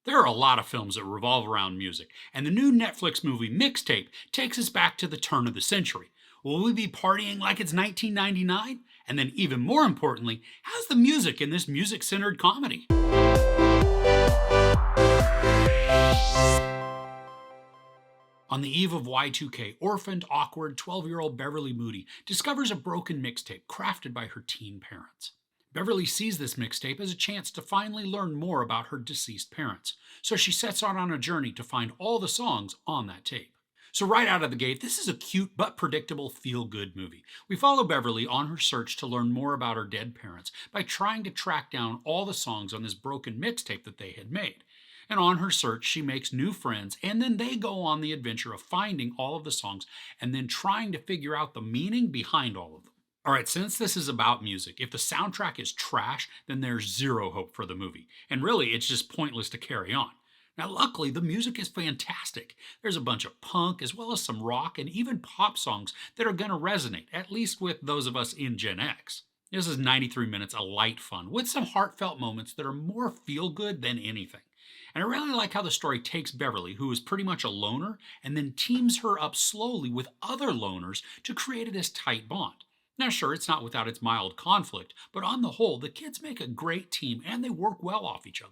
There are a lot of films that revolve around music, and the new Netflix movie Mixtape takes us back to the turn of the century. Will we be partying like it's 1999? And then, even more importantly, how's the music in this music centered comedy? On the eve of Y2K, orphaned, awkward 12-year-old Beverly Moody discovers a broken mixtape crafted by her teen parents. Beverly sees this mixtape as a chance to finally learn more about her deceased parents, so she sets out on a journey to find all the songs on that tape. So, right out of the gate, this is a cute but predictable feel good movie. We follow Beverly on her search to learn more about her dead parents by trying to track down all the songs on this broken mixtape that they had made. And on her search, she makes new friends, and then they go on the adventure of finding all of the songs and then trying to figure out the meaning behind all of them. Alright, since this is about music, if the soundtrack is trash, then there's zero hope for the movie. And really, it's just pointless to carry on. Now, luckily, the music is fantastic. There's a bunch of punk, as well as some rock and even pop songs that are going to resonate, at least with those of us in Gen X. This is 93 minutes of light fun, with some heartfelt moments that are more feel-good than anything. And I really like how the story takes Beverly, who is pretty much a loner, and then teams her up slowly with other loners to create this tight bond. Now, sure, it's not without its mild conflict, but on the whole, the kids make a great team and they work well off each other.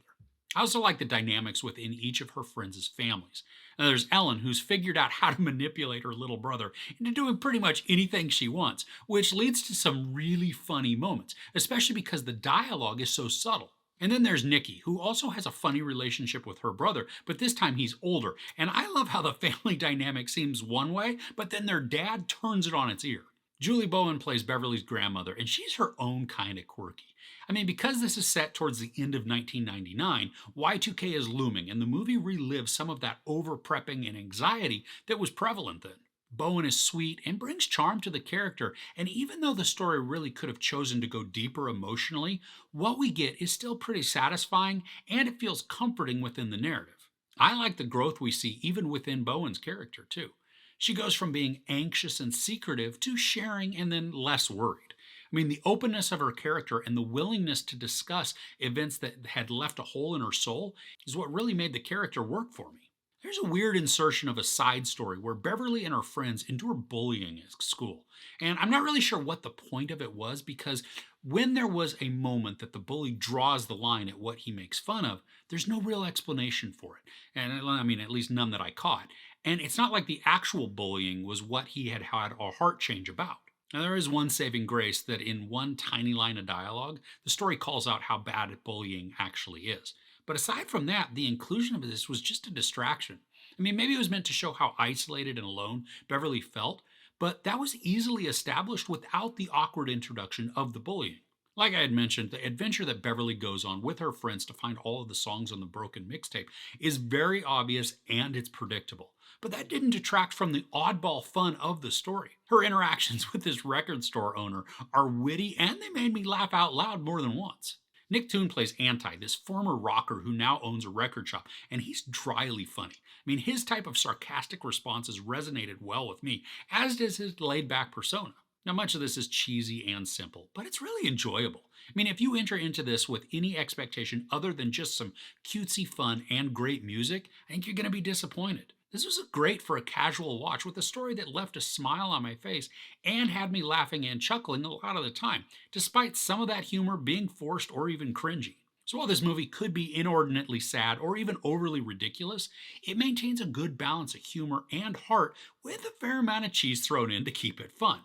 I also like the dynamics within each of her friends' families. Now, there's Ellen, who's figured out how to manipulate her little brother into doing pretty much anything she wants, which leads to some really funny moments, especially because the dialogue is so subtle. And then there's Nicky, who also has a funny relationship with her brother, but this time he's older. And I love how the family dynamic seems one way, but then their dad turns it on its ear. Julie Bowen plays Beverly's grandmother, and she's her own kind of quirky. I mean, because this is set towards the end of 1999, Y2K is looming, and the movie relives some of that over-prepping and anxiety that was prevalent then. Bowen is sweet and brings charm to the character, and even though the story really could have chosen to go deeper emotionally, what we get is still pretty satisfying, and it feels comforting within the narrative. I like the growth we see even within Bowen's character, too. She goes from being anxious and secretive to sharing and then less worried. I mean, the openness of her character and the willingness to discuss events that had left a hole in her soul is what really made the character work for me. There's a weird insertion of a side story where Beverly and her friends endure bullying at school. And I'm not really sure what the point of it was because when there was a moment that the bully draws the line at what he makes fun of, there's no real explanation for it. And I mean, at least none that I caught. And it's not like the actual bullying was what he had had a heart change about. Now, there is one saving grace that in one tiny line of dialogue, the story calls out how bad bullying actually is. But aside from that, the inclusion of this was just a distraction. I mean, maybe it was meant to show how isolated and alone Beverly felt, but that was easily established without the awkward introduction of the bullying. Like I had mentioned, the adventure that Beverly goes on with her friends to find all of the songs on the broken mixtape is very obvious and it's predictable. But that didn't detract from the oddball fun of the story. Her interactions with this record store owner are witty and they made me laugh out loud more than once. Nick Thune plays Anti, this former rocker who now owns a record shop, and he's dryly funny. I mean, his type of sarcastic responses resonated well with me, as does his laid-back persona. Now, much of this is cheesy and simple, but it's really enjoyable. I mean, if you enter into this with any expectation other than just some cutesy fun and great music, I think you're going to be disappointed. This was great for a casual watch with a story that left a smile on my face and had me laughing and chuckling a lot of the time, despite some of that humor being forced or even cringy. So while this movie could be inordinately sad or even overly ridiculous, it maintains a good balance of humor and heart with a fair amount of cheese thrown in to keep it fun.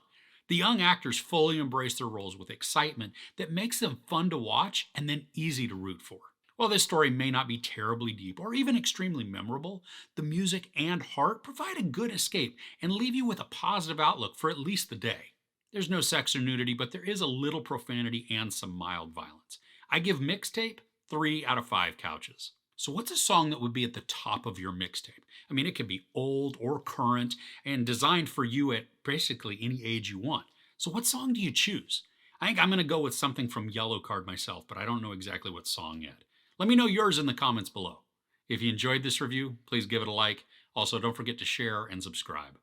The young actors fully embrace their roles with excitement that makes them fun to watch and then easy to root for. While this story may not be terribly deep or even extremely memorable, the music and heart provide a good escape and leave you with a positive outlook for at least the day. There's no sex or nudity, but there is a little profanity and some mild violence. I give Mixtape 3 out of 5 couches. So what's a song that would be at the top of your mixtape? I mean, it could be old or current and designed for you at basically any age you want. So what song do you choose? I think I'm going to go with something from Yellow Card myself, but I don't know exactly what song yet. Let me know yours in the comments below. If you enjoyed this review, please give it a like. Also, don't forget to share and subscribe.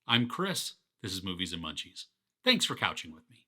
I'm Chris. This is Movies and Munchies. Thanks for couching with me.